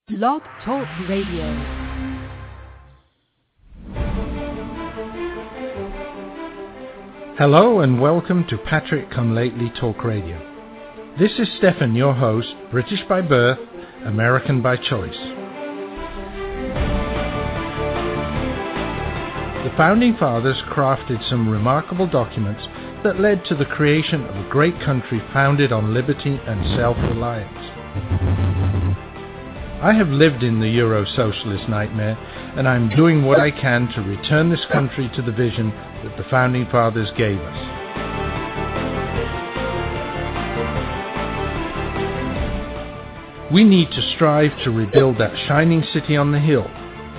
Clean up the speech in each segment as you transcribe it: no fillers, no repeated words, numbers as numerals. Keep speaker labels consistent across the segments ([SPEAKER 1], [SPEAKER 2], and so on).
[SPEAKER 1] Blog Talk Radio.
[SPEAKER 2] Hello and welcome to Patrick Come Lately Talk Radio. This is Stefan, your host, British by birth, American by choice. The Founding Fathers crafted some remarkable documents that led to the creation of a great country founded on liberty and self-reliance. I have lived in the Euro-socialist nightmare, and I'm doing what I can to return this country to the vision that the Founding Fathers gave us. We need to strive to rebuild that shining city on the hill,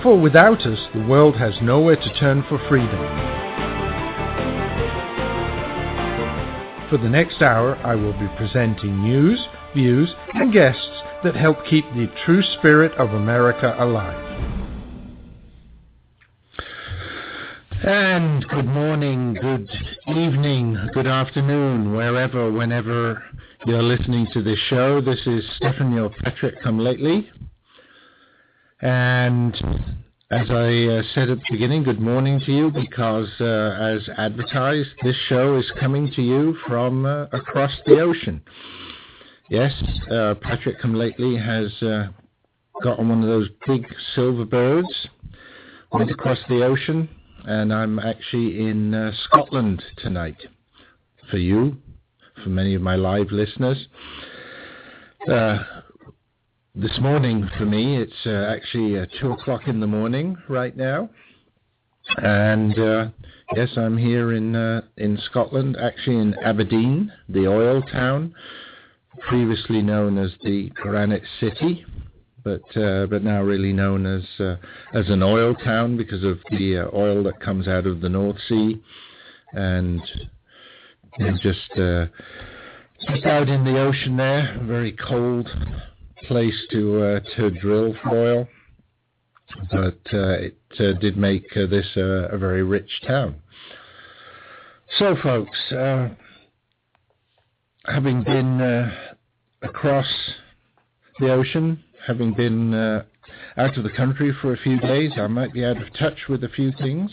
[SPEAKER 2] for without us, the world has nowhere to turn for freedom. For the next hour, I will be presenting news, views, and guests that help keep the true spirit of America alive. And good morning, good evening, good afternoon, whenever you're listening to this show. This is Stefan, your Patrick Come Lately. And as I said at the beginning, good morning to you, because as advertised, this show is coming to you from across the ocean. Yes, Patrick Come Lately has got on one of those big silver birds, went across the ocean, and I'm actually in Scotland tonight for you, for many of my live listeners. This morning for me, it's actually 2 o'clock in the morning right now, and yes, I'm here in Scotland, actually in Aberdeen, the oil town, previously known as the Granite City, but now really known as an oil town because of the oil that comes out of the North Sea, and just out in the ocean there, a very cold place to drill for oil, but it did make this a very rich town. So, folks, having been across the ocean, having been out of the country for a few days, I might be out of touch with a few things,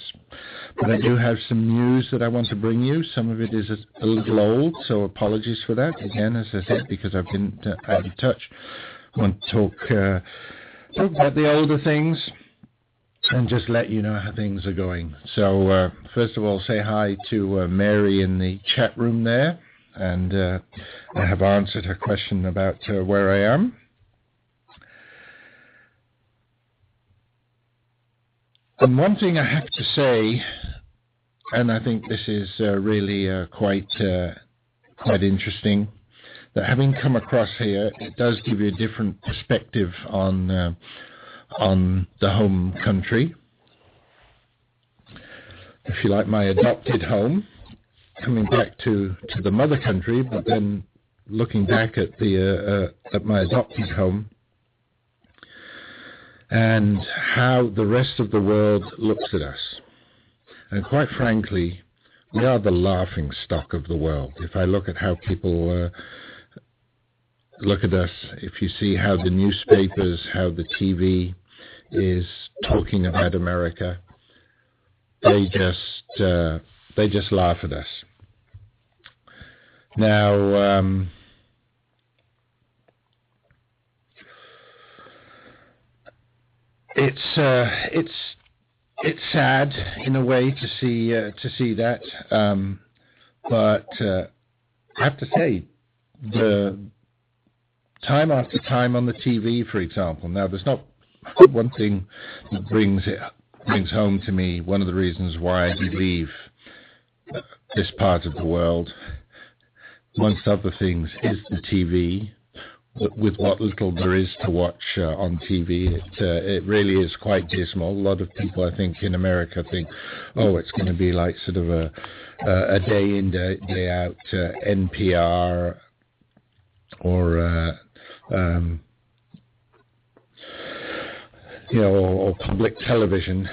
[SPEAKER 2] but I do have some news that I want to bring you. Some of it is a little old, so apologies for that, again, as I said, because I've been out of touch. I want to talk about the older things and just let you know how things are going. So first of all, say hi to Mary in the chat room there, and I have answered her question about where I am. And one thing I have to say, and I think this is really quite interesting, that having come across here, it does give you a different perspective on the home country. If you like, my adopted home, coming back to the mother country, but then looking back at at my adopted home, and how the rest of the world looks at us. And quite frankly, we are the laughing stock of the world. If I look at how people look at us, if you see how the newspapers, how the TV is talking about America, they just laugh at us. Now, it's sad in a way to see that, but I have to say, the time after time on the TV, for example. Now, there's not one thing that brings home to me one of the reasons why I leave this part of the world, amongst other things, is the TV. With what little there is to watch on TV, it really is quite dismal. A lot of people, I think, in America think, oh, it's going to be like sort of a day in, day out NPR or or public television.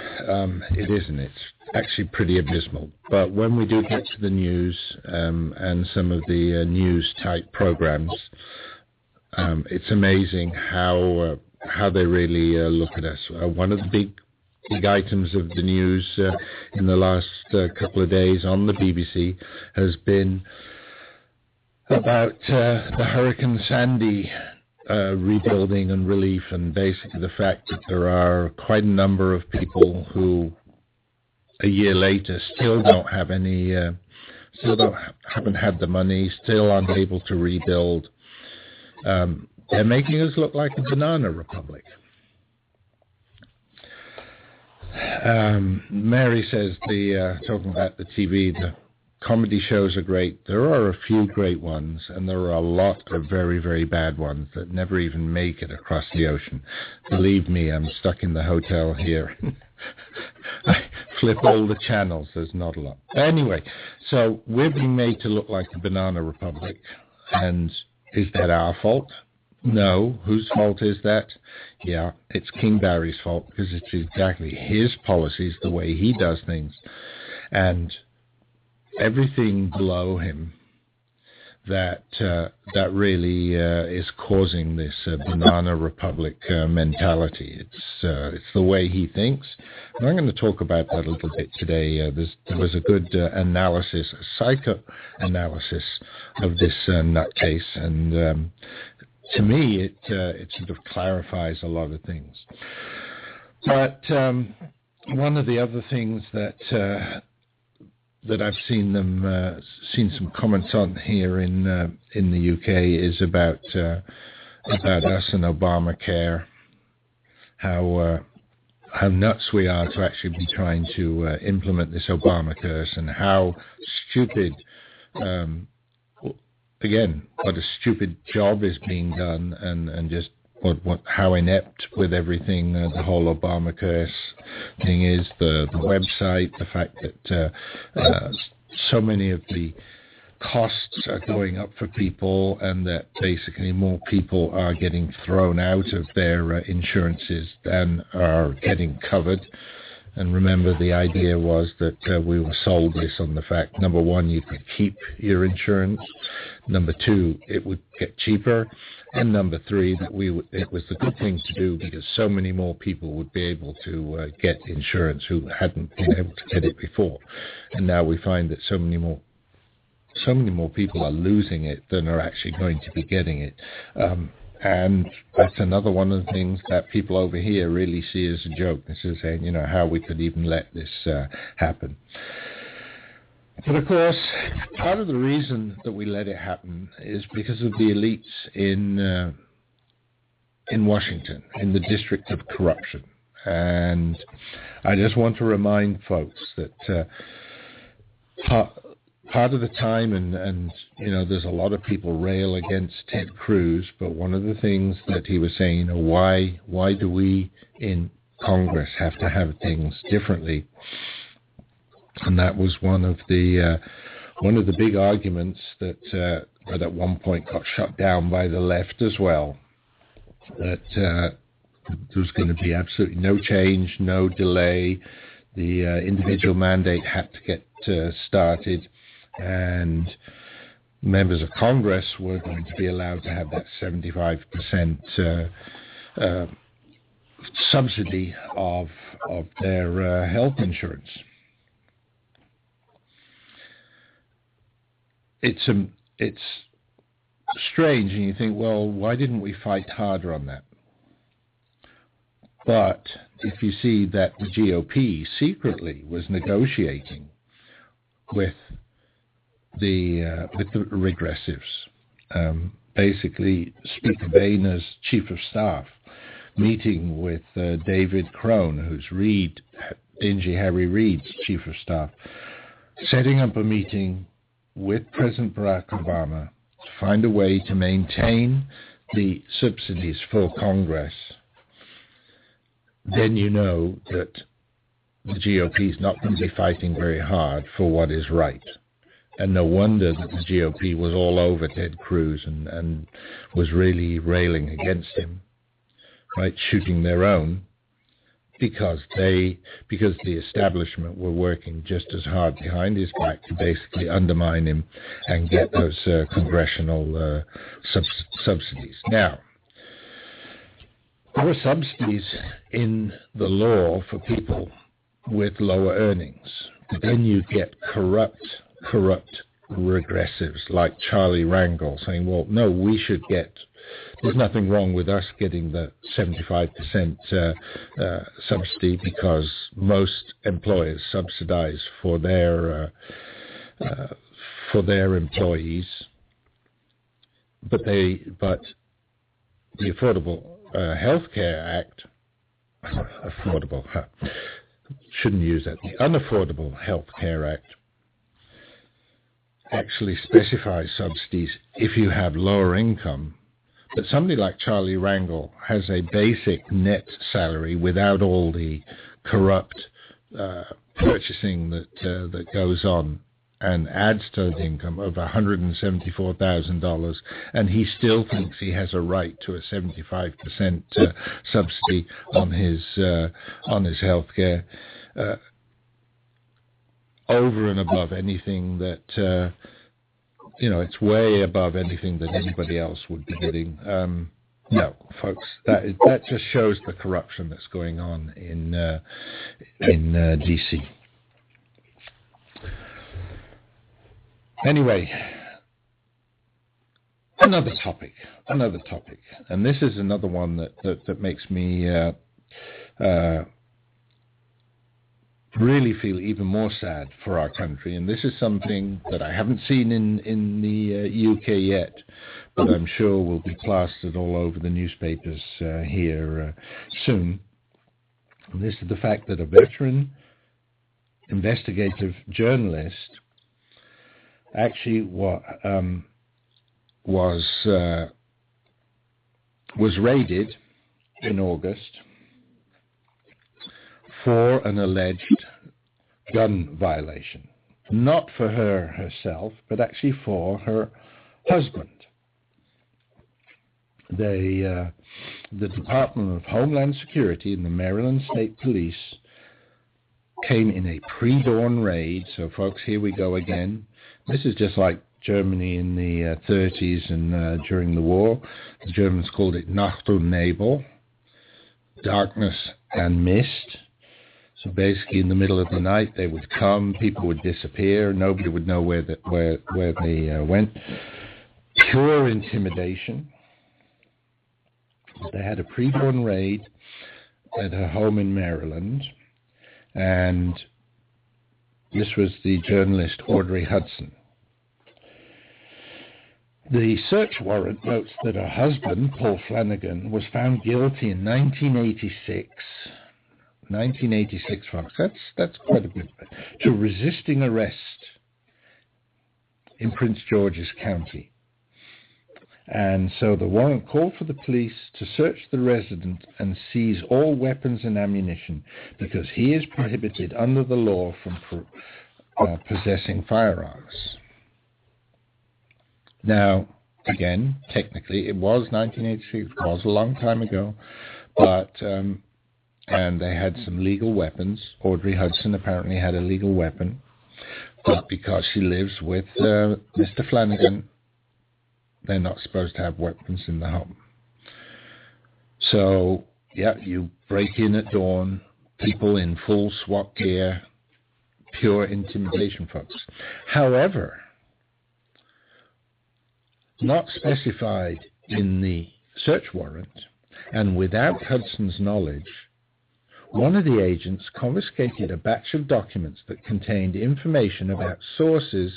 [SPEAKER 2] It isn't. It's actually pretty abysmal. But when we do get to the news and some of the news type programs, it's amazing how how they really look at us. One of the big items of the news in the last couple of days on the BBC has been about the Hurricane Sandy rebuilding and relief, and basically the fact that there are quite a number of people who a year later still don't have any, haven't had the money, still unable to rebuild. They're making us look like a banana republic. Mary says, talking about the TV, the comedy shows are great. There are a few great ones, and there are a lot of very, very bad ones that never even make it across the ocean. Believe me, I'm stuck in the hotel here. I flip all the channels. There's not a lot. Anyway, so we're being made to look like a banana republic. And is that our fault? No. Whose fault is that? Yeah, it's King Barry's fault, because it's exactly his policies, the way he does things. And everything below him that really is causing this banana republic mentality. It's the way he thinks. And I'm going to talk about that a little bit today. There was a good analysis, a psychoanalysis of this nutcase, and to me it sort of clarifies a lot of things. But one of the other things that I've seen some comments on here in the UK is about us and Obamacare, how nuts we are to actually be trying to implement this ObamaCurse, and how stupid, again, what a stupid job is being done, and just how inept with everything the whole ObamaCurse thing is, the website, the fact that so many of the costs are going up for people, and that basically more people are getting thrown out of their insurances than are getting covered. And remember, the idea was that we were sold this on the fact, number one, you could keep your insurance. Number two, it would get cheaper. And number three, that it was the good thing to do, because so many more people would be able to get insurance who hadn't been able to get it before. And now we find that so many more people are losing it than are actually going to be getting it. And that's another one of the things that people over here really see as a joke. This is saying, how we could even let this happen. But of course, part of the reason that we let it happen is because of the elites in Washington, in the District of Corruption. And I just want to remind folks that part of the time, and there's a lot of people rail against Ted Cruz, but one of the things that he was saying, why do we in Congress have to have things differently? And that was one of the big arguments that at one point got shut down by the left as well. That there was going to be absolutely no change, no delay. The individual mandate had to get started, and members of Congress were going to be allowed to have that 75% subsidy of their health insurance. It's strange, and you think, well, why didn't we fight harder on that? But if you see that the GOP secretly was negotiating with the regressives, basically Speaker Boehner's chief of staff, meeting with David Crone, who's Dingy Harry Reid's chief of staff, setting up a meeting with President Barack Obama to find a way to maintain the subsidies for Congress, then you know that the GOP is not going to be fighting very hard for what is right. And no wonder that the GOP was all over Ted Cruz and was really railing against him, right, shooting their own, because the establishment were working just as hard behind his back to basically undermine him and get those congressional subsidies. Now, There are subsidies in the law for people with lower earnings. But then you get corrupt regressives like Charlie Rangel saying, well, no, we should get, there's nothing wrong with us getting the 75% subsidy because most employers subsidize for their employees. But the Affordable Health Care Act, shouldn't use that, the Unaffordable Health Care Act actually specifies subsidies if you have lower income. But somebody like Charlie Rangel has a basic net salary without all the corrupt purchasing that goes on, and adds to the income of $174,000, and he still thinks he has a right to a 75% subsidy on his health care, over and above anything that it's way above anything that anybody else would be getting. No, folks, that just shows the corruption that's going on in DC. Anyway, another topic, and this is another one that makes me really feel even more sad for our country, and this is something that I haven't seen in the UK yet, but I'm sure will be plastered all over the newspapers here soon. And this is the fact that a veteran investigative journalist actually was raided in August for an alleged gun violation, not for herself, but actually for her husband. The Department of Homeland Security and the Maryland State Police came in a pre-dawn raid. So, folks, here we go again. This is just like Germany in the 30s and during the war. The Germans called it Nacht und Nebel, darkness and mist. So basically, in the middle of the night, they would come, people would disappear, nobody would know where they went. Pure intimidation. They had a pre-dawn raid at her home in Maryland, and this was the journalist Audrey Hudson. The search warrant notes that her husband, Paul Flanagan, was found guilty in 1986. 1986, folks. That's quite a bit. To resisting arrest in Prince George's County. And so the warrant called for the police to search the resident and seize all weapons and ammunition because he is prohibited under the law from possessing firearms. Now, again, technically, it was 1986, it was a long time ago, but, and they had some legal weapons. Audrey Hudson apparently had a legal weapon, but because she lives with Mr. Flanagan, they're not supposed to have weapons in the home. So, yeah, you break in at dawn, people in full SWAT gear, pure intimidation, folks. However, not specified in the search warrant, and without Hudson's knowledge, one of the agents confiscated a batch of documents that contained information about sources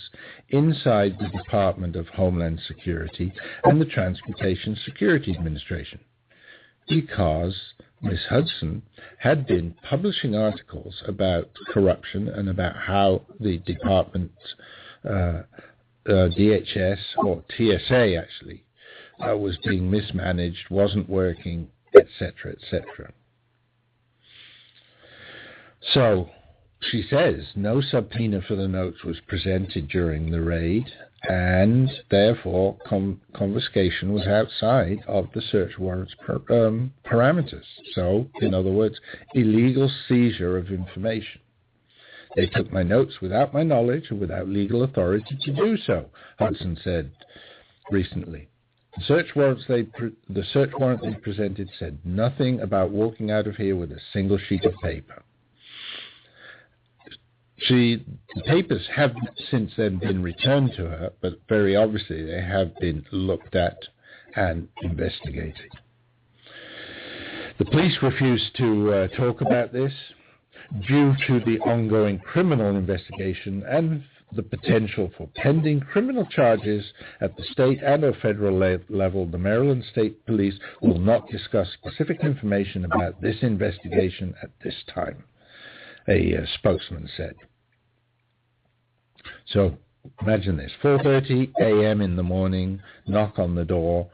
[SPEAKER 2] inside the Department of Homeland Security and the Transportation Security Administration, because Miss Hudson had been publishing articles about corruption and about how the department, DHS, or TSA actually, was being mismanaged, wasn't working, etc., etc. So, she says no subpoena for the notes was presented during the raid, and therefore confiscation was outside of the search warrant's parameters. So, in other words, illegal seizure of information. They took my notes without my knowledge and without legal authority to do so, Hudson said recently. The search warrant they presented said nothing about walking out of here with a single sheet of paper. The papers have since then been returned to her, but very obviously they have been looked at and investigated. The police refused to talk about this due to the ongoing criminal investigation and the potential for pending criminal charges at the state and or federal level. The Maryland State Police will not discuss specific information about this investigation at this time, a spokesman said. So imagine this, 4:30 a.m. in the morning, knock on the door,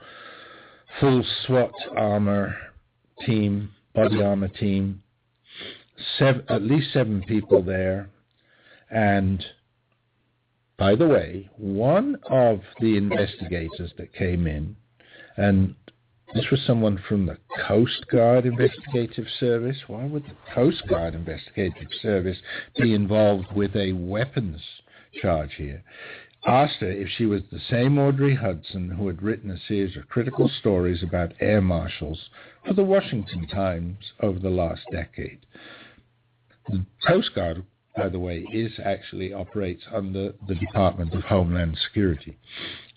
[SPEAKER 2] full SWAT armor team, body armor team, at least 7 people there. And by the way, one of the investigators that came in, and this was someone from the Coast Guard Investigative Service. Why would the Coast Guard Investigative Service be involved with a weapons charge here? Asked her if she was the same Audrey Hudson who had written a series of critical stories about air marshals for the Washington Times over the last decade. The Coast Guard, by the way, operates under the Department of Homeland Security.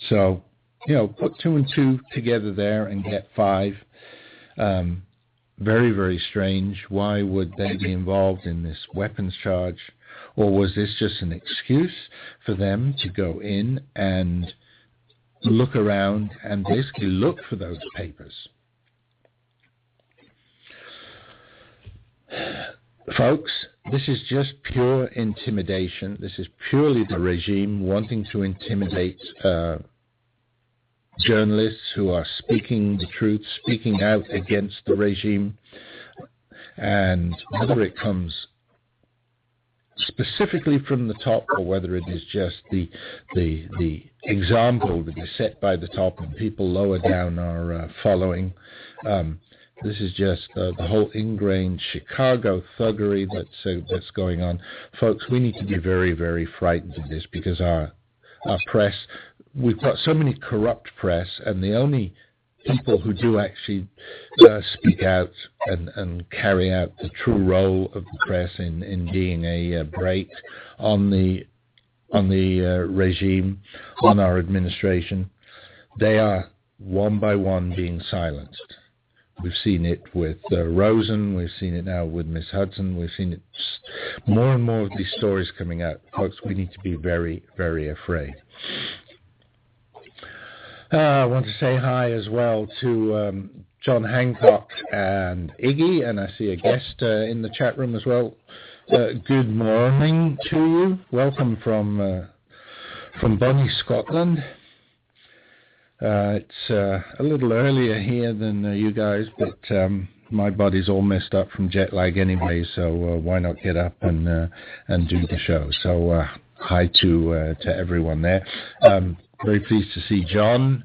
[SPEAKER 2] So, put 2 and 2 together there and get 5. Very, very strange. Why would they be involved in this weapons charge? Or was this just an excuse for them to go in and look around and basically look for those papers? Folks, this is just pure intimidation. This is purely the regime wanting to intimidate journalists who are speaking the truth, speaking out against the regime. And whether it comes specifically from the top or whether it is just the example that is set by the top and people lower down are following, this is just the whole ingrained Chicago thuggery that's going on. Folks, we need to be very, very frightened of this because our press, we've got so many corrupt press, and the only people who do actually speak out and carry out the true role of the press in being a brake on the regime, on our administration, they are one by one being silenced. We've seen it with Rosen. We've seen it now with Miss Hudson. We've seen it more and more of these stories coming out. Folks, we need to be very, very afraid. I want to say hi as well to John Hancock and Iggy, and I see a guest in the chat room as well. Good morning to you. Welcome from Bonnie, Scotland. It's a little earlier here than you guys, but my body's all messed up from jet lag anyway, so why not get up and do the show? So hi to everyone there. Very pleased to see John.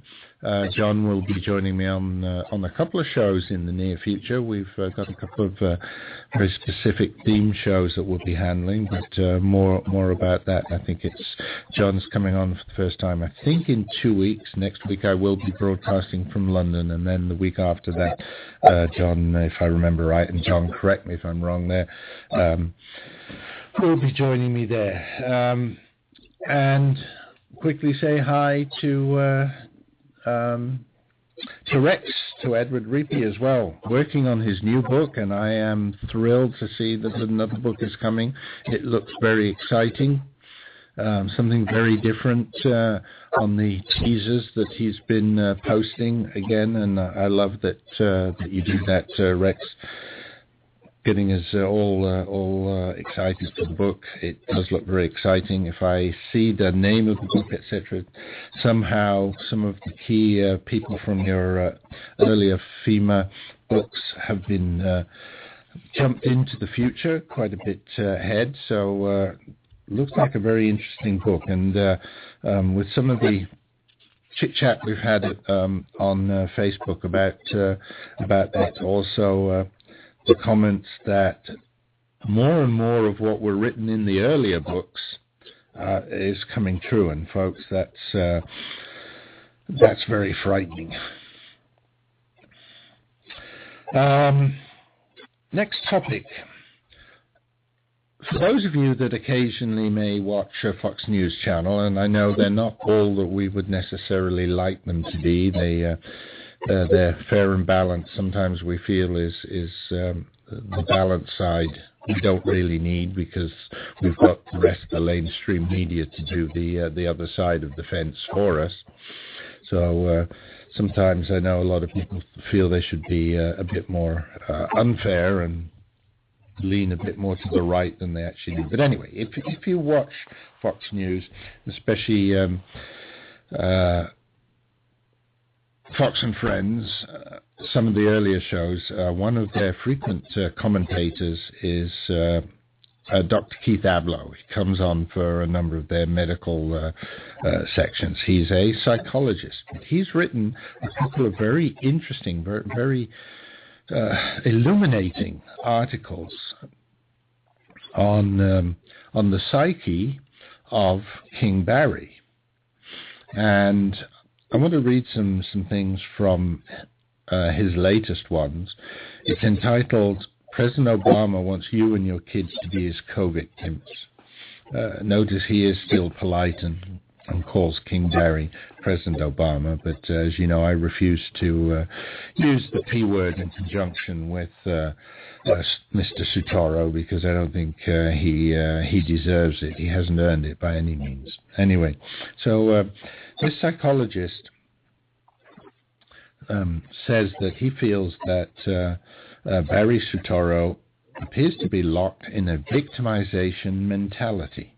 [SPEAKER 2] John will be joining me on a couple of shows in the near future. We've got a couple of very specific theme shows that we'll be handling, but more about that. I think John's coming on for the first time, I think, in 2 weeks. Next week I will be broadcasting from London, and then the week after that, John, if I remember right, and John, correct me if I'm wrong there, will be joining me there. And quickly say hi to Rex, to Edward Reapy as well, working on his new book, and I am thrilled to see that another book is coming. It looks very exciting, something very different on the teasers that he's been posting again, and I love that you do that, Rex. Getting us all excited for the book. It does look very exciting. If I see the name of the book, etc., somehow some of the key people from your earlier FEMA books have been jumped into the future quite a bit ahead. So looks like a very interesting book. And with some of the chit-chat we've had on Facebook about that, also the comments that more and more of what were written in the earlier books is coming true. And folks, that's That's very frightening. Next topic. For those of you that occasionally may watch a Fox News channel, and I know they're not all that we would necessarily like them to be, they're fair and balanced. Sometimes we feel is the balanced side we don't really need, because we've got the rest of the mainstream media to do the other side of the fence for us. So sometimes I know a lot of people feel they should be a bit more unfair and lean a bit more to the right than they actually do. But anyway, if you watch Fox News, especially Fox and Friends, some of the earlier shows, one of their frequent commentators is Dr. Keith Ablow. He comes on for a number of their medical sections. He's a psychologist. He's written a couple of very interesting, very illuminating articles on the psyche of King Barry. And I want to read some things from his latest ones. It's entitled, President Obama Wants You and Your Kids to Be His Co-Victims. Notice he is still polite and calls King Barry President Obama, but as you know, I refuse to use the P word in conjunction with Mr. Sutoro, because I don't think he deserves it. He hasn't earned it by any means. Anyway, so this psychologist says that he feels that Barry Sutoro appears to be locked in a victimization mentality.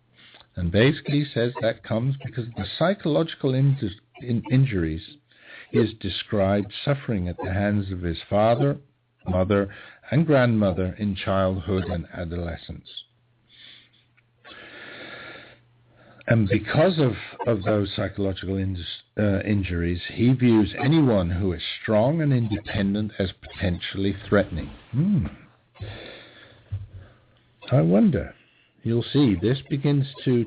[SPEAKER 2] And basically says that comes because of the psychological injuries he is described suffering at the hands of his father, mother, and grandmother in childhood and adolescence. And because of those psychological injuries, he views anyone who is strong and independent as potentially threatening. I wonder. You'll see, this begins to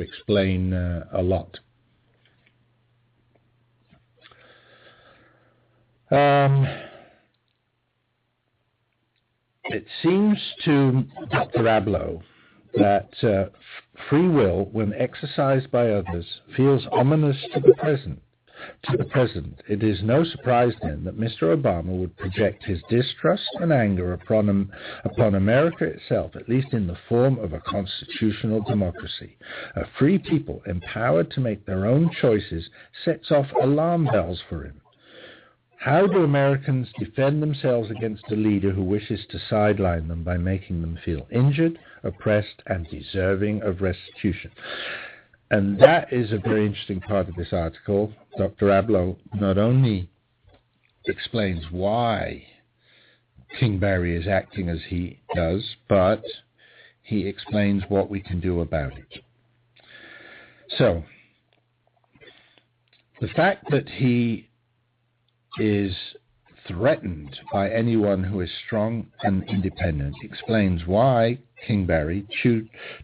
[SPEAKER 2] explain a lot. It seems to Dr. Ablow that free will, when exercised by others, feels ominous to the present. It is no surprise then that Mr. Obama would project his distrust and anger upon America itself, at least in the form of a constitutional democracy. A free people empowered to make their own choices sets off alarm bells for him. How do Americans defend themselves against a leader who wishes to sideline them by making them feel injured, oppressed, and deserving of restitution? And that is a very interesting part of this article. Dr. Ablow not only explains why King Barry is acting as he does, but he explains what we can do about it. So, the fact that he is threatened by anyone who is strong and independent explains why King Barry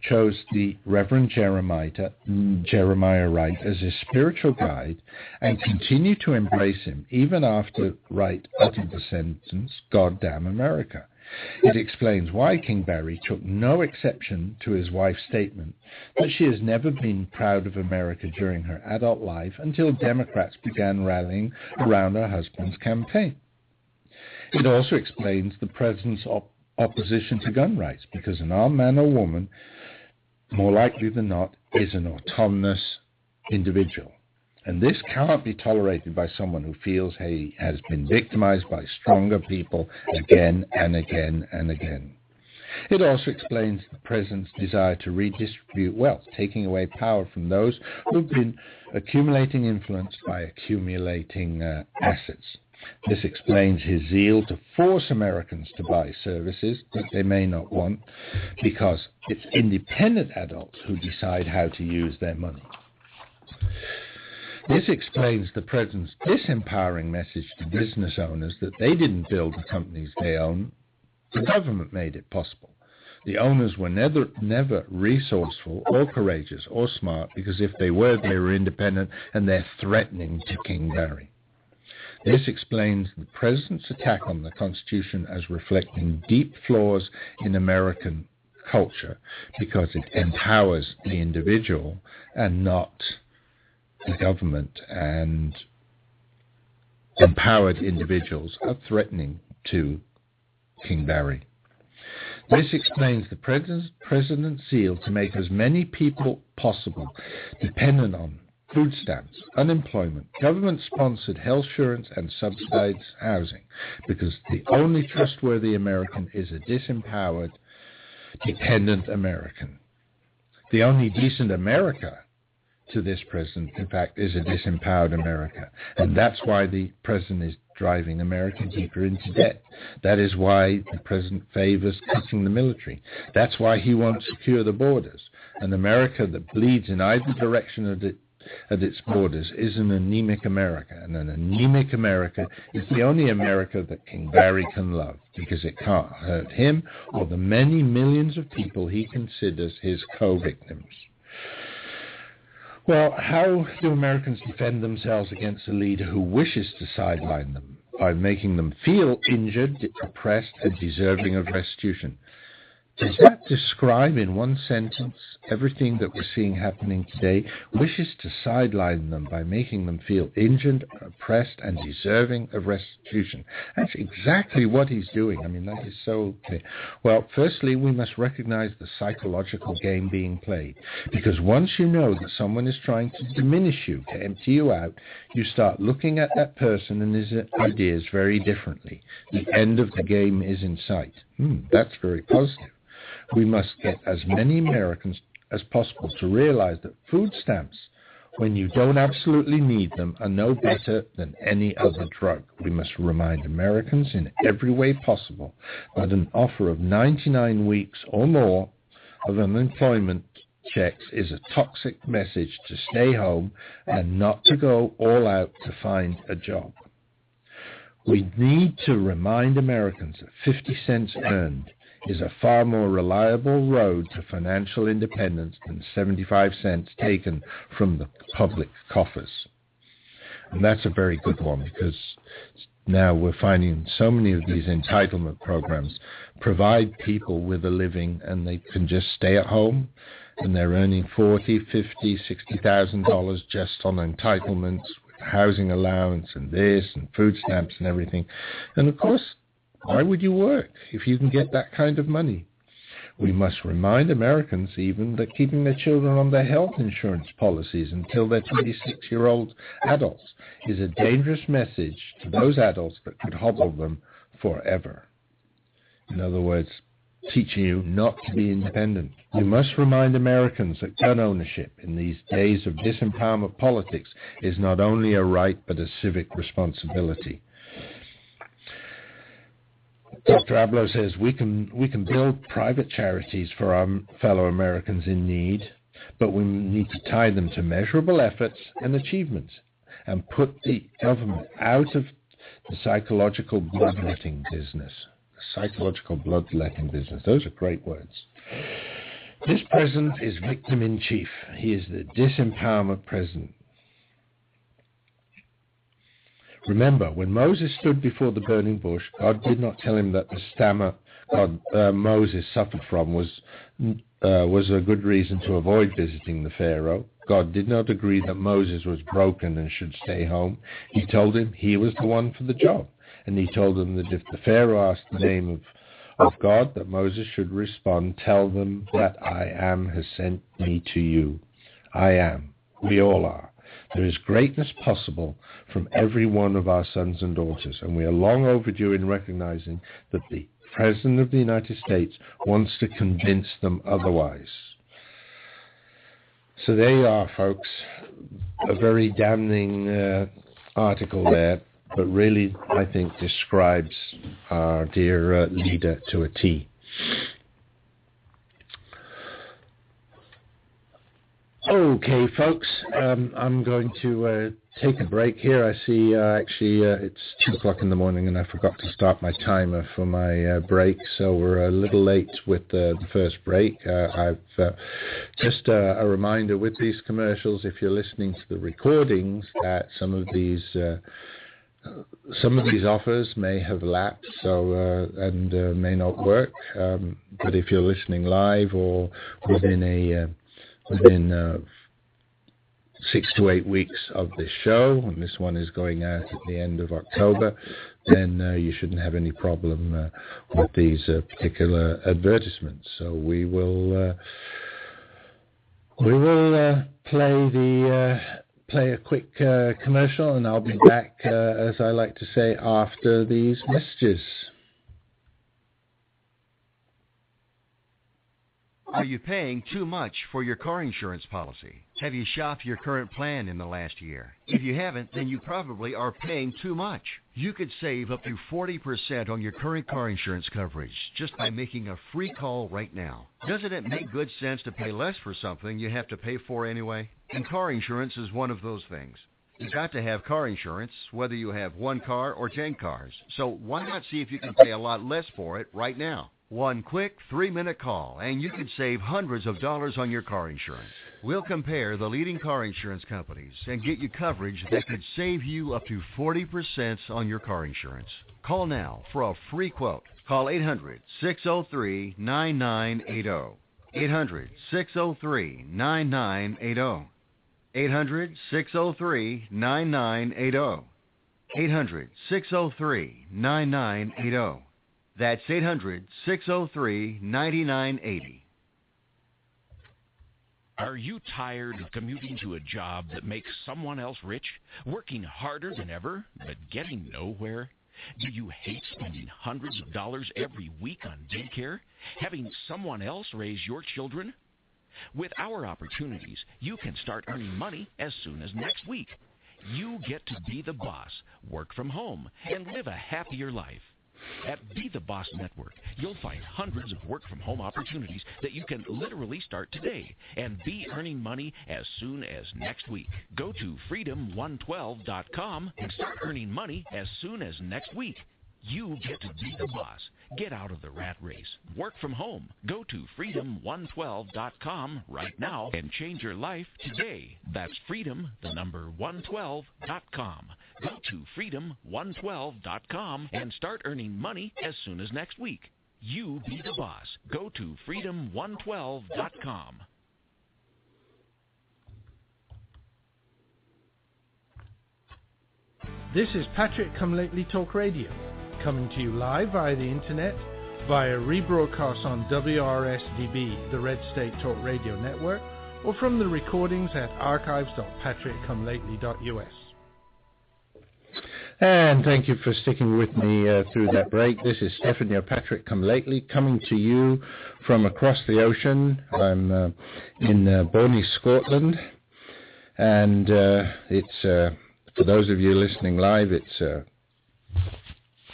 [SPEAKER 2] chose the Reverend Jeremiah Wright as his spiritual guide and continued to embrace him even after Wright uttered the sentence, "God damn America." It explains why King Barry took no exception to his wife's statement that she has never been proud of America during her adult life until Democrats began rallying around her husband's campaign. It also explains the president's opposition to gun rights, because an armed man or woman, more likely than not, is an autonomous individual. And this cannot be tolerated by someone who feels he has been victimized by stronger people again and again and again. It also explains the president's desire to redistribute wealth, taking away power from those who have been accumulating influence by accumulating assets. This explains his zeal to force Americans to buy services that they may not want, because it's independent adults who decide how to use their money. This explains the president's disempowering message to business owners that they didn't build the companies they own. The government made it possible. The owners were never resourceful or courageous or smart, because if they were independent, and they're threatening to King Barry. This explains the president's attack on the Constitution as reflecting deep flaws in American culture, because it empowers the individual and not the government, and empowered individuals are threatening to King Barry. This explains the president's zeal to make as many people possible dependent on food stamps, unemployment, government-sponsored health insurance, and subsidized housing, because the only trustworthy American is a disempowered, dependent American. The only decent America to this president, in fact, is a disempowered America. And that's why the president is driving America deeper into debt. That is why the president favors cutting the military. That's why he won't secure the borders. An America that bleeds in either direction at its borders is an anemic America. And an anemic America is the only America that King Barry can love, because it can't hurt him or the many millions of people he considers his co-victims. Well, how do Americans defend themselves against a leader who wishes to sideline them? By making them feel injured, oppressed, and deserving of restitution. Does that describe in one sentence everything that we're seeing happening today? Wishes to sideline them by making them feel injured, oppressed, and deserving of restitution. That's exactly what he's doing. I mean, that is so clear. Well, firstly, we must recognize the psychological game being played. Because once you know that someone is trying to diminish you, to empty you out, you start looking at that person and his ideas very differently. The end of the game is in sight. That's very positive. We must get as many Americans as possible to realize that food stamps, when you don't absolutely need them, are no better than any other drug. We must remind Americans in every way possible that an offer of 99 weeks or more of unemployment checks is a toxic message to stay home and not to go all out to find a job. We need to remind Americans that 50 cents earned is a far more reliable road to financial independence than 75 cents taken from the public coffers. And that's a very good one, because now we're finding so many of these entitlement programs provide people with a living, and they can just stay at home, and they're earning $40,000, $50,000, $60,000 just on entitlements, with housing allowance and this and food stamps and everything. And of course, why would you work if you can get that kind of money? We must remind Americans even that keeping their children on their health insurance policies until they're 26-year-old adults is a dangerous message to those adults that could hobble them forever. In other words, teaching you not to be independent. We must remind Americans that gun ownership in these days of disempowerment politics is not only a right but a civic responsibility. Dr. Abloh says we can build private charities for our fellow Americans in need, but we need to tie them to measurable efforts and achievements and put the government out of the psychological bloodletting business. Psychological bloodletting business. Those are great words. This president is victim in chief. He is the disempowerment president. Remember, when Moses stood before the burning bush, God did not tell him that the stammer Moses suffered from was a good reason to avoid visiting the Pharaoh. God did not agree that Moses was broken and should stay home. He told him he was the one for the job. And he told him that if the Pharaoh asked the name of God, that Moses should respond, tell them that I am has sent me to you. I am. We all are. There is greatness possible from every one of our sons and daughters, and we are long overdue in recognizing that the President of the United States wants to convince them otherwise. So there you are, folks. A very damning article there, but really, I think, describes our dear leader to a T. All Okay, folks, I'm going to take a break here. I see it's 2 o'clock in the morning and I forgot to start my timer for my break, so we're a little late with the first break. I've just a reminder with these commercials, if you're listening to the recordings, that some of these offers may have lapsed, and may not work. But if you're listening live or within 6 to 8 weeks of this show, and this one is going out at the end of October, then you shouldn't have any problem with these particular advertisements. So we will play a quick commercial, and I'll be back, as I like to say, after these messages.
[SPEAKER 3] Are you paying too much for your car insurance policy? Have you shopped your current plan in the last year? If you haven't, then you probably are paying too much. You could save up to 40% on your current car insurance coverage just by making a free call right now. Doesn't it make good sense to pay less for something you have to pay for anyway? And car insurance is one of those things. You've got to have car insurance, whether you have 1 car or 10 cars. So why not see if you can pay a lot less for it right now? One quick 3-minute call, and you could save hundreds of dollars on your car insurance. We'll compare the leading car insurance companies and get you coverage that could save you up to 40% on your car insurance. Call now for a free quote. Call 800-603-9980. 800-603-9980. 800-603-9980. 800-603-9980. That's 800-603-9980.
[SPEAKER 4] Are you tired of commuting to a job that makes someone else rich, working harder than ever, but getting nowhere? Do you hate spending hundreds of dollars every week on daycare, having someone else raise your children? With our opportunities, you can start earning money as soon as next week. You get to be the boss, work from home, and live a happier life. At Be the Boss Network, you'll find hundreds of work-from-home opportunities that you can literally start today and be earning money as soon as next week. Go to freedom112.com and start earning money as soon as next week. You get to be the boss. Get out of the rat race. Work from home. Go to freedom112.com right now and change your life today. That's freedom112.com. Go to freedom112.com and start earning money as soon as next week. You be the boss. Go to freedom112.com.
[SPEAKER 5] This is Patrick Come Lately Talk Radio, coming to you live via the internet, via rebroadcast on WRSDB, the Red State Talk Radio Network, or from the recordings at archives.patrickcomelately.us.
[SPEAKER 2] And thank you for sticking with me through that break. This is Stephen, your Patrick Come Lately, coming to you from across the ocean. I'm in Bonnie, Scotland, and it's, for those of you listening live, it's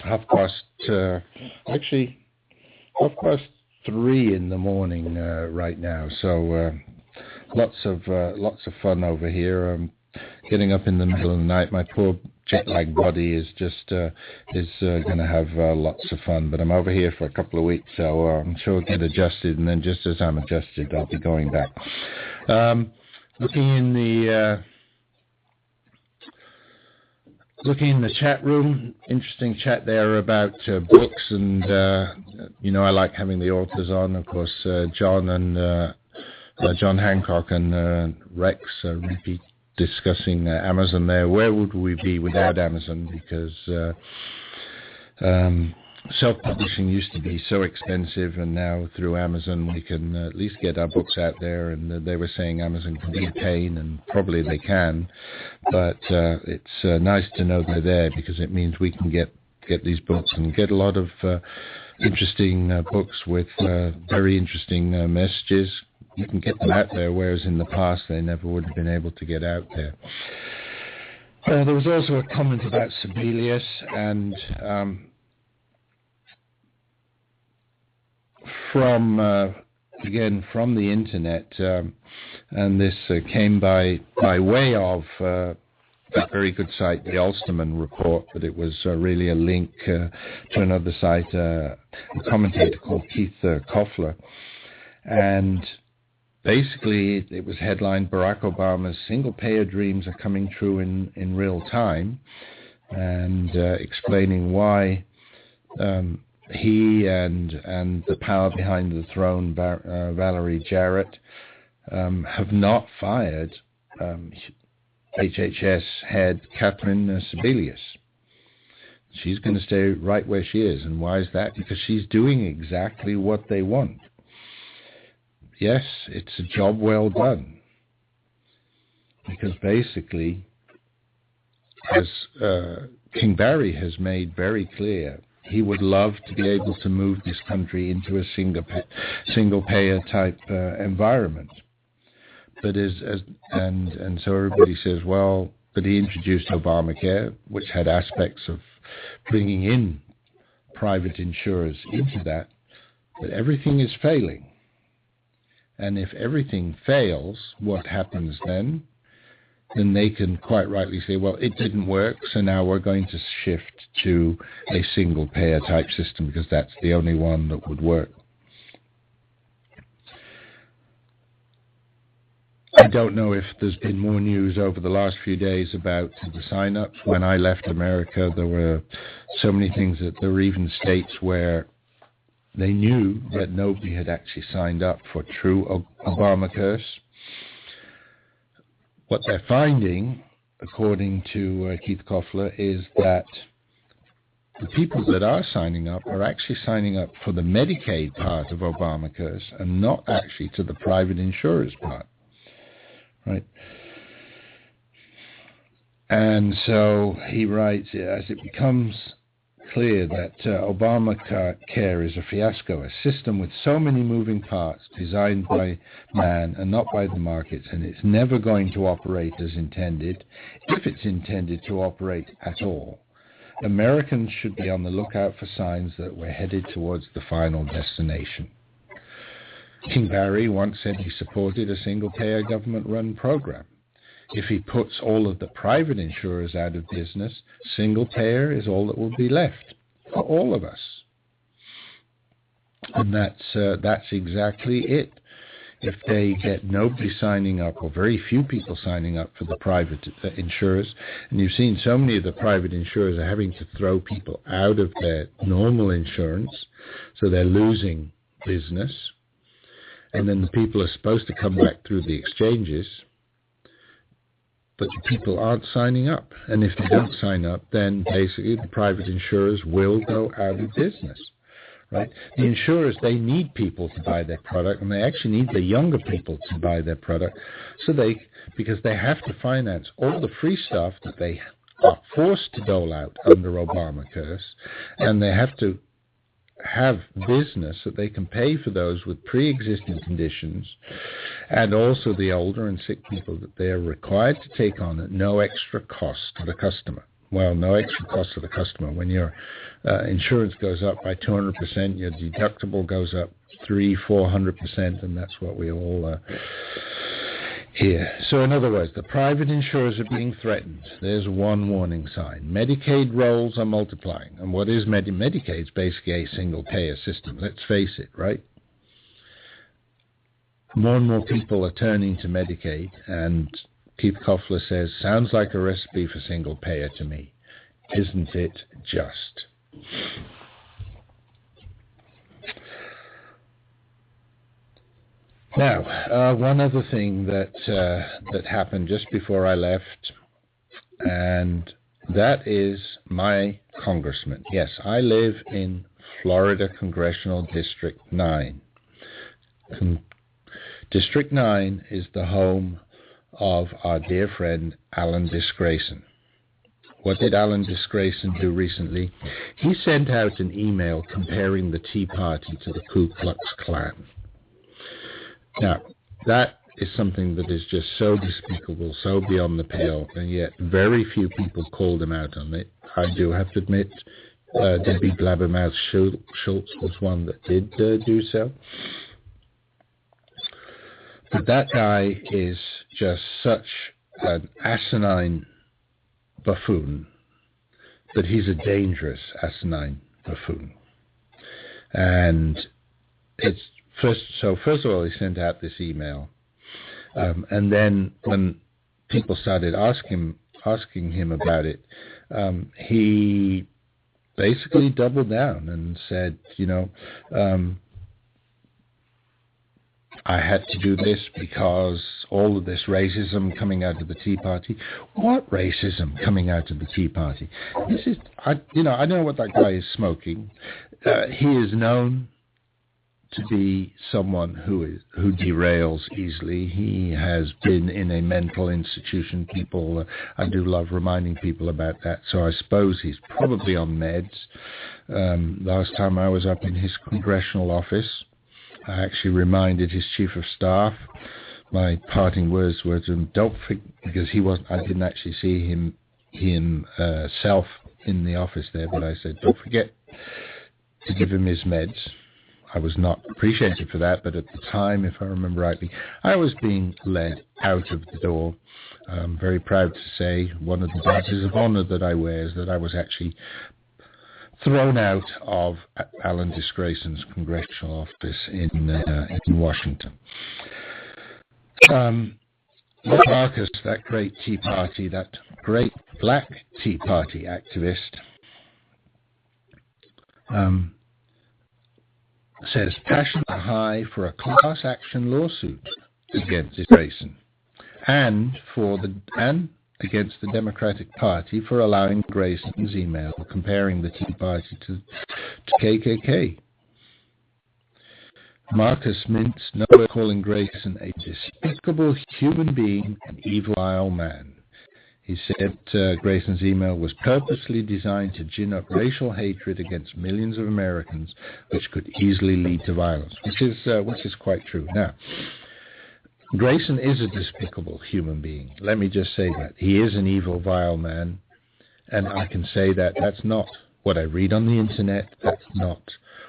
[SPEAKER 2] 3:30 in the morning right now. So lots of fun over here. I'm getting up in the middle of the night. My poor jet-lagged body is just going to have lots of fun. But I'm over here for a couple of weeks, so I'm sure I'll get adjusted. And then just as I'm adjusted, I'll be going back. Looking in the chat room, interesting chat there about books, and I like having the authors on. Of course, John Hancock and Rex repeat discussing Amazon there. Where would we be without Amazon? Because self-publishing used to be so expensive, and now through Amazon we can at least get our books out there. And they were saying Amazon can be a pain, and probably they can, but it's nice to know they're there, because it means we can get these books and get a lot of interesting books with very interesting messages. You can get them out there, whereas in the past they never would have been able to get out there. There was also a comment about Sibelius, and from again, from the internet, and this came by way of that very good site, the Ulsterman Report, but it was really a link to another site, a commentator called Keith Koffler. And basically, it was headlined, Barack Obama's single-payer dreams are coming true in real time, and explaining why he and the power behind the throne, Valerie Jarrett, have not fired HHS head Catherine Sebelius. She's going to stay right where she is. And why is that? Because she's doing exactly what they want. Yes, it's a job well done. Because basically, as King Barry has made very clear, he would love to be able to move this country into a single-payer type environment. But and so everybody says, well, but he introduced Obamacare, which had aspects of bringing in private insurers into that, but everything is failing. And if everything fails, what happens then? Then they can quite rightly say, well, it didn't work, so now we're going to shift to a single-payer type system because that's the only one that would work. I don't know if there's been more news over the last few days about the sign-ups. When I left America, there were so many things that there were even states where they knew that nobody had actually signed up for true ObamaCurse. What they're finding, according to Keith Koffler, is that the people that are signing up are actually signing up for the Medicaid part of ObamaCurse and not actually to the private insurers part. Right. And so he writes, as it becomes clear that Obamacare is a fiasco, a system with so many moving parts designed by man and not by the markets, and it's never going to operate as intended, if it's intended to operate at all. Americans should be on the lookout for signs that we're headed towards the final destination. King Barry once said he supported a single-payer government-run program. If he puts all of the private insurers out of business, single-payer is all that will be left for all of us. And that's exactly it. If they get nobody signing up, or very few people signing up for the private insurers, and you've seen so many of the private insurers are having to throw people out of their normal insurance, so they're losing business. And then the people are supposed to come back through the exchanges, but the people aren't signing up. And if they don't sign up, then basically the private insurers will go out of business, right? The insurers, they need people to buy their product, and they actually need the younger people to buy their product, because they have to finance all the free stuff that they are forced to dole out under ObamaCurse, and they have to have business that they can pay for those with pre-existing conditions, and also the older and sick people that they are required to take on at no extra cost to the customer. Well, no extra cost to the customer. When your insurance goes up by 200%, your deductible goes up 300-400%, and that's what we all hear. So in other words, the private insurers are being threatened. There's one warning sign. Medicaid rolls are multiplying. And what is Medicaid? It's basically a single-payer system. Let's face it, right? More and more people are turning to Medicaid, and Keith Koffler says, sounds like a recipe for single-payer to me. Isn't it just? Now, one other thing that happened just before I left, and that is my congressman. Yes, I live in Florida Congressional District 9. District 9 is the home of our dear friend Alan Dis-Grayson. What did Alan Dis-Grayson do recently? He sent out an email comparing the Tea Party to the Ku Klux Klan. Now, that is something that is just so despicable, so beyond the pale, and yet very few people called him out on it. I do have to admit, Debbie Blabbermouth Schultz was one that did do so. But that guy is just such an asinine buffoon, but he's a dangerous asinine buffoon. And it's first of all, he sent out this email, and then when people started asking him about it, he basically doubled down and said, I had to do this because all of this racism coming out of the Tea Party. What racism coming out of the Tea Party? I don't know what that guy is smoking. He is known to be someone who derails easily. He has been in a mental institution. I do love reminding people about that. So I suppose he's probably on meds. Last time I was up in his congressional office, I actually reminded his chief of staff. My parting words were to him, don't forget, because I didn't actually see himself in the office there, but I said, don't forget to give him his meds. I was not appreciated for that, but at the time, if I remember rightly, I was being led out of the door. I'm very proud to say one of the badges of honor that I wear is that I was actually thrown out of Alan Dis-Grayson's congressional office in Washington. Marcus, that great Tea Party, that great black Tea Party activist, says passion high for a class action lawsuit against Dis-Grayson and against the Democratic Party for allowing Grayson's email comparing the Tea Party to KKK. Marcus minced no word, calling Grayson a despicable human being, an evil, vile man. He said Grayson's email was purposely designed to gin up racial hatred against millions of Americans, which could easily lead to violence, which is quite true. Now, Grayson is a despicable human being. Let me just say that. He is an evil, vile man, and I can say that that's not what I read on the internet. That's not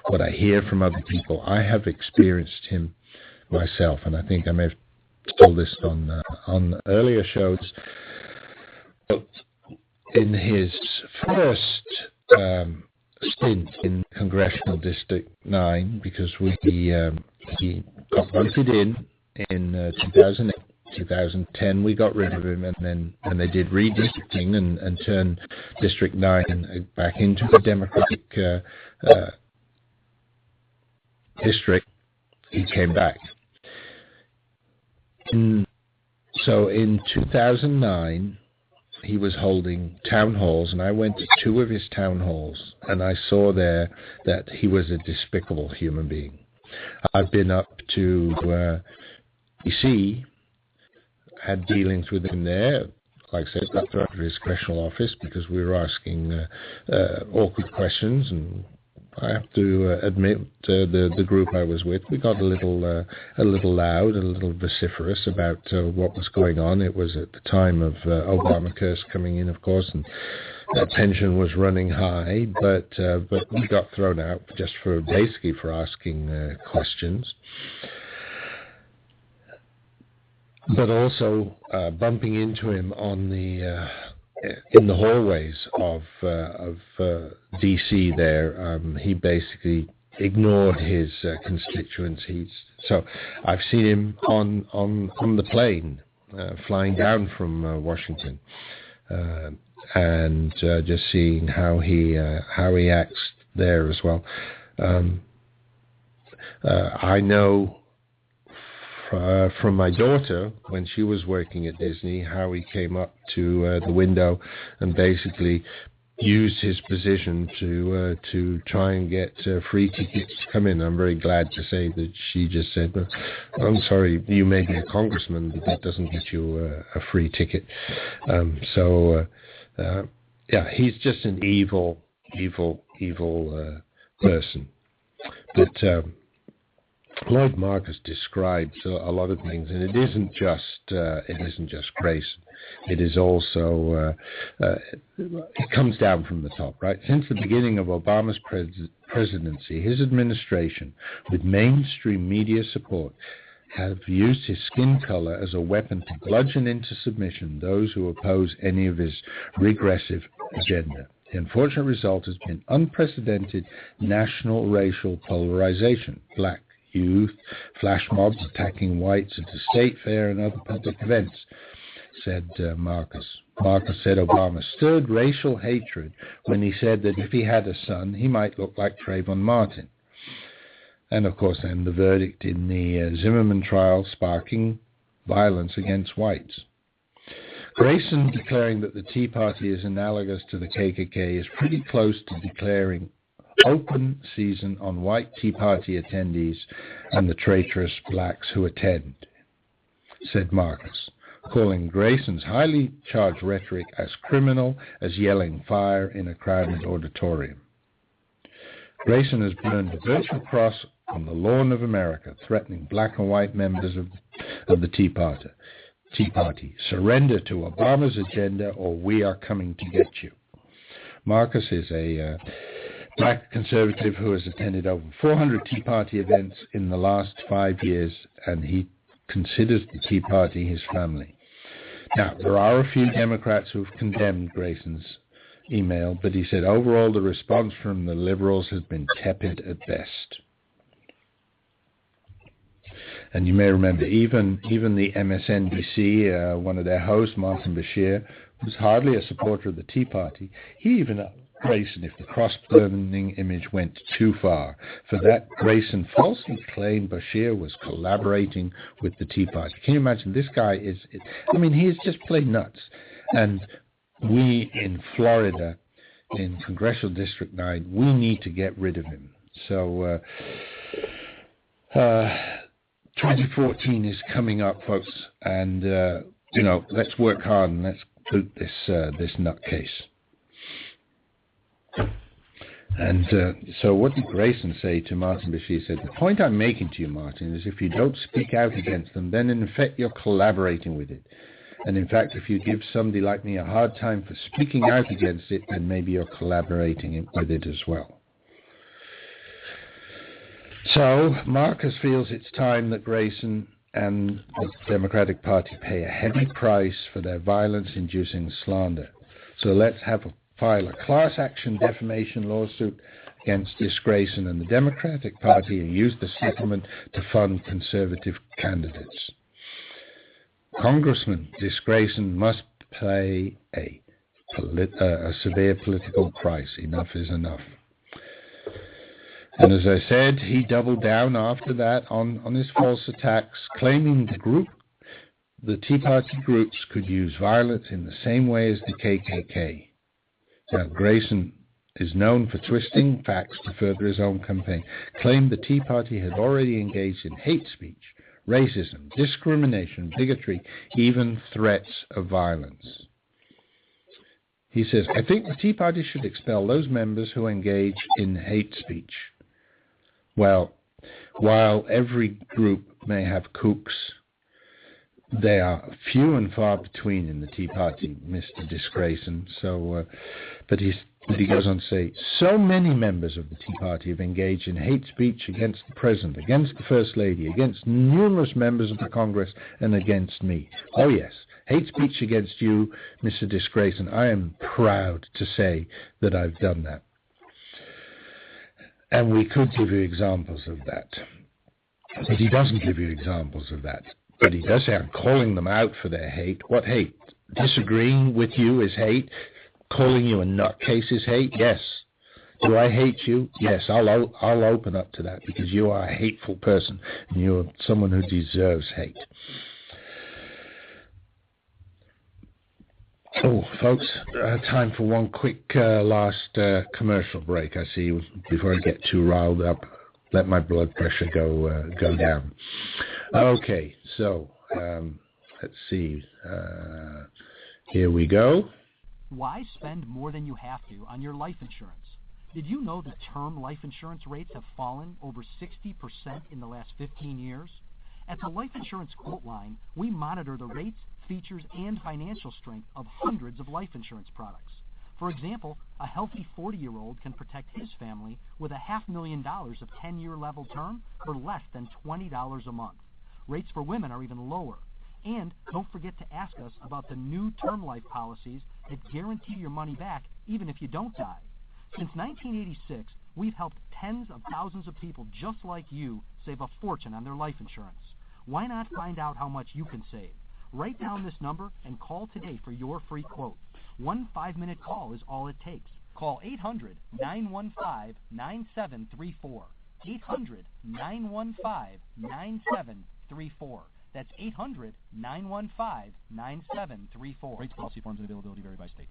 [SPEAKER 2] what I hear from other people. I have experienced him myself, and I think I may have told this on earlier shows. But in his first stint in Congressional District 9, because he got voted in 2008, 2010 we got rid of him, and then when they did redistricting and turned District 9 back into the Democratic district, he came back. So in 2009, he was holding town halls, and I went to 2 of his town halls, and I saw there that he was a despicable human being. I've been up to D.C., had dealings with him there. Like I said, got thrown to his congressional office because we were asking awkward questions, and I have to admit, the group I was with, we got a little loud, a little vociferous about what was going on. It was at the time of ObamaCurse coming in, of course, and tension was running high. But we got thrown out just basically for asking questions. But also bumping into him on in the hallways of D.C. there, he basically ignored his constituencies. So I've seen him on the plane flying down from Washington, and just seeing how he acts there as well. I know from my daughter, when she was working at Disney, how he came up to the window and basically used his position to try and get free tickets to come in. I'm very glad to say that she just said, I'm sorry, you may be a congressman, but that doesn't get you a free ticket. Yeah, he's just an evil person. But Lloyd Marcus describes a lot of things, and it isn't just Grayson. It is also it comes down from the top, right? Since the beginning of Obama's presidency, his administration, with mainstream media support, have used his skin color as a weapon to bludgeon into submission those who oppose any of his regressive agenda. The unfortunate result has been unprecedented national racial polarization. Black youth, flash mobs attacking whites at the state fair and other public events, said Marcus. Marcus said Obama stirred racial hatred when he said that if he had a son, he might look like Trayvon Martin. And, of course, then the verdict in the Zimmerman trial sparking violence against whites. Grayson declaring that the Tea Party is analogous to the KKK is pretty close to declaring open season on white Tea Party attendees and the traitorous blacks who attend, said Marcus, calling Grayson's highly charged rhetoric as criminal as yelling fire in a crowded auditorium. Grayson has burned a virtual cross on the lawn of America, threatening black and white members of the Tea Party. Surrender to Obama's agenda or we are coming to get you. Marcus is a black conservative who has attended over 400 Tea Party events in the last 5 years, and he considers the Tea Party his family. Now, there are a few Democrats who have condemned Grayson's email, but he said overall the response from the liberals has been tepid at best. And you may remember even the MSNBC, one of their hosts, Martin Bashir, was hardly a supporter of the Tea Party. He even asked Grayson if the cross-burning image went too far. For that, Grayson falsely claimed Bashir was collaborating with the Tea Party. Can you imagine? This guy he is just plain nuts. And we in Florida, in Congressional District 9, we need to get rid of him. So 2014 is coming up, folks, and let's work hard and let's boot this nutcase. And so what did Grayson say to Martin Bashir? He said, the point I'm making to you, Martin, is if you don't speak out against them, then in effect you're collaborating with it. And in fact, if you give somebody like me a hard time for speaking out against it, then maybe you're collaborating with it as well. So Marcus feels it's time that Grayson and the Democratic Party pay a heavy price for their violence-inducing slander. So let's file a class action defamation lawsuit against Dis-Grayson and the Democratic Party and use the settlement to fund conservative candidates. Congressman Dis-Grayson must pay a severe political price. Enough is enough. And as I said, he doubled down after that on his false attacks, claiming the Tea Party groups could use violence in the same way as the KKK. Now, Grayson is known for twisting facts to further his own campaign, claimed the Tea Party had already engaged in hate speech, racism, discrimination, bigotry, even threats of violence. He says, I think the Tea Party should expel those members who engage in hate speech. Well, while every group may have kooks, they are few and far between in the Tea Party, Mr. Dis-Grayson. So, but he goes on to say, so many members of the Tea Party have engaged in hate speech against the President, against the First Lady, against numerous members of the Congress, and against me. Oh yes, hate speech against you, Mr. Dis-Grayson. I am proud to say that I've done that. And we could give you examples of that. But he doesn't give you examples of that. But he does say, I'm calling them out for their hate. What hate? Disagreeing with you is hate? Calling you a nutcase is hate? Yes. Do I hate you? Yes, I'll open up to that because you are a hateful person and you're someone who deserves hate. Oh, folks, time for one quick last commercial break. I see before I get too riled up, let my blood pressure go down. Okay, so let's see. Here we go.
[SPEAKER 6] Why spend more than you have to on your life insurance? Did you know that term life insurance rates have fallen over 60% in the last 15 years? At the Life Insurance Quote Line, we monitor the rates, features, and financial strength of hundreds of life insurance products. For example, a healthy 40-year-old can protect his family with $500,000 of 10-year level term for less than $20 a month. Rates for women are even lower. And don't forget to ask us about the new term life policies that guarantee your money back even if you don't die. Since 1986, we've helped tens of thousands of people just like you save a fortune on their life insurance. Why not find out how much you can save? Write down this number and call today for your free quote. 1 5-minute call is all it takes. Call 800-915-9734. 800-915-9734. That's 800-915-9734. Rates, policy forms, and availability vary by state.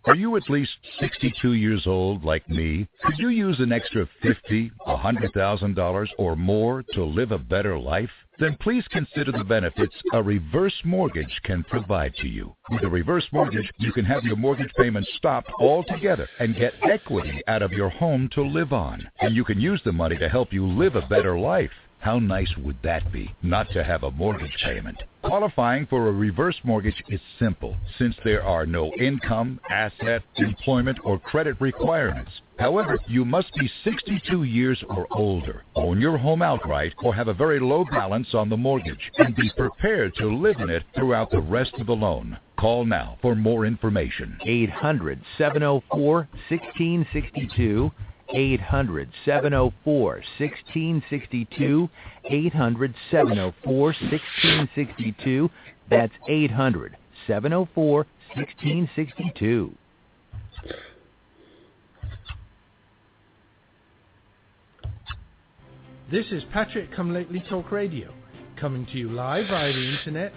[SPEAKER 7] Are you at least 62 years old like me? Could you use an extra $50,000, $100,000 or more to live a better life? Then please consider the benefits a reverse mortgage can provide to you. With a reverse mortgage, you can have your mortgage payments stopped altogether and get equity out of your home to live on. And you can use the money to help you live a better life. How nice would that be, not to have a mortgage payment? Qualifying for a reverse mortgage is simple, since there are no income, asset, employment, or credit requirements. However, you must be 62 years or older, own your home outright, or have a very low balance on the mortgage, and be prepared to live in it throughout the rest of the loan. Call now for more information.
[SPEAKER 8] 800-704-1662. 800-704-1662, 800-704-1662. That's 800-704-1662.
[SPEAKER 5] This is Patrick Come Lately Talk Radio, coming to you live via the internet,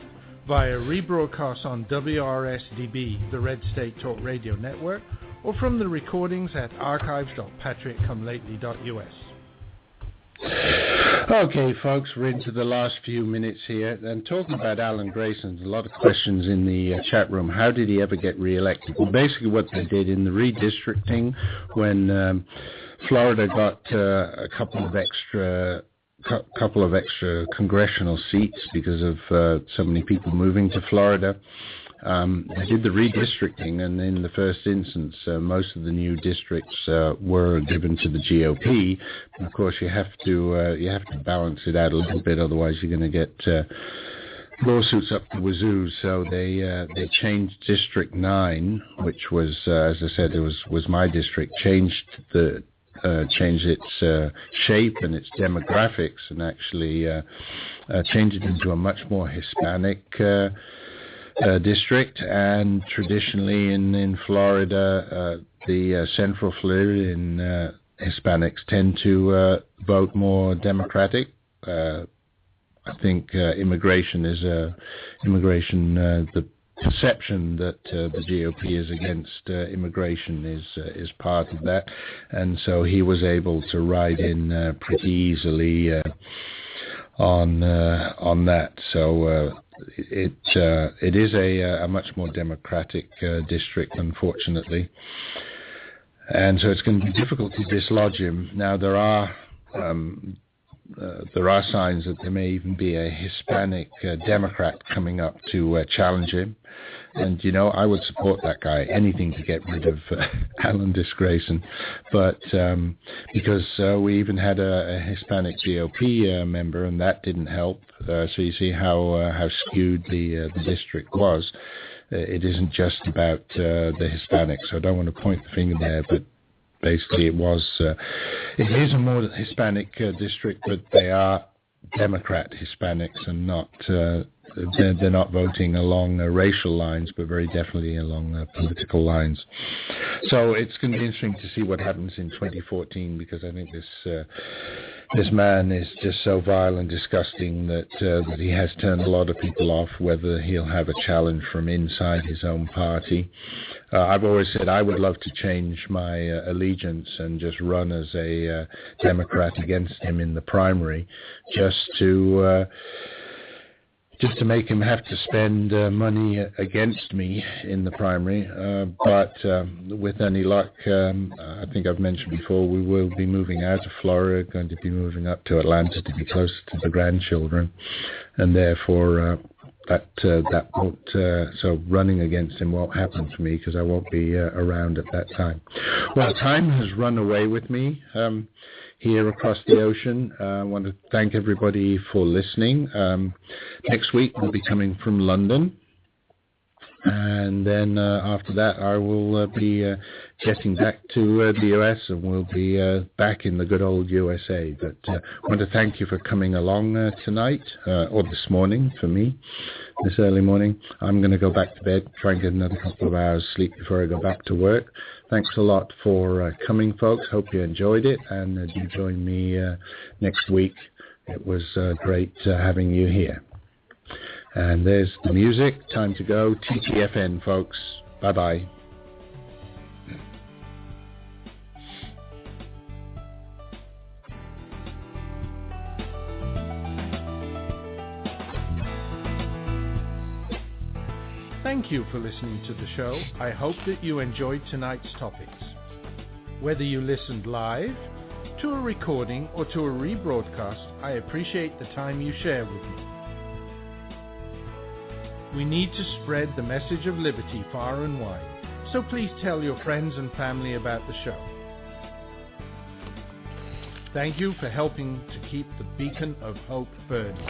[SPEAKER 5] via rebroadcast on WRSDB, the Red State Talk Radio Network, or from the recordings at archives.patrickcomelately.us.
[SPEAKER 2] Okay, folks, we're into the last few minutes here. And talking about Alan Dis-Grayson, a lot of questions in the chat room. How did he ever get re-elected? Well, basically what they did in the redistricting, when Florida got a couple of extra congressional seats because of so many people moving to Florida. They did the redistricting, and in the first instance, most of the new districts were given to the GOP. Of course, you have to balance it out a little bit, otherwise you're going to get lawsuits up the wazoo. So they changed District 9, which was, as I said, it was my district, changed its shape and its demographics, and actually changed it into a much more Hispanic district. And traditionally in Florida, the Central Floridian Hispanics tend to vote more Democratic. I think the perception that the GOP is against immigration is part of that, and so he was able to ride in pretty easily on that. So it is a much more democratic district, unfortunately, and so it's going to be difficult to dislodge him. Now there are signs that there may even be a Hispanic Democrat coming up to challenge him. And, I would support that guy, anything to get rid of Alan Dis-Grayson. But because we even had a Hispanic GOP member, and that didn't help. So you see how skewed the district was. It isn't just about the Hispanics. So I don't want to point the finger there, but basically it is a more Hispanic district, but they are Democrat Hispanics and not they're not voting along racial lines, but very definitely along political lines. So it's going to be interesting to see what happens in 2014, because I think this man is just so vile and disgusting that he has turned a lot of people off, whether he'll have a challenge from inside his own party. I've always said I would love to change my allegiance and just run as a Democrat against him in the primary, just to make him have to spend money against me in the primary. But with any luck, I think I've mentioned before, we will be moving out of Florida, going to be moving up to Atlanta to be closer to the grandchildren, and therefore that won't, so running against him won't happen to me because I won't be around at that time. Well, time has run away with me here across the ocean. I want to thank everybody for listening. Next week we'll be coming from London. And then after that, I will be getting back to the US, and we'll be back in the good old USA. But I want to thank you for coming along tonight, or this morning for me, this early morning. I'm going to go back to bed, try and get another couple of hours sleep before I go back to work. Thanks a lot for coming, folks. Hope you enjoyed it, and do join me next week. It was great having you here. And there's the music. Time to go. TTFN, folks. Bye-bye.
[SPEAKER 5] Thank you for listening to the show. I hope that you enjoyed tonight's topics. Whether you listened live, to a recording, or to a rebroadcast, I appreciate the time you share with me. We need to spread the message of liberty far and wide, so please tell your friends and family about the show. Thank you for helping to keep the beacon of hope burning.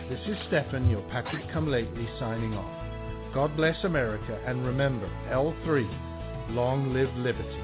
[SPEAKER 5] This is Stephen, your Patrick Come-Lately, signing off. God bless America, and remember, L3, long live liberty.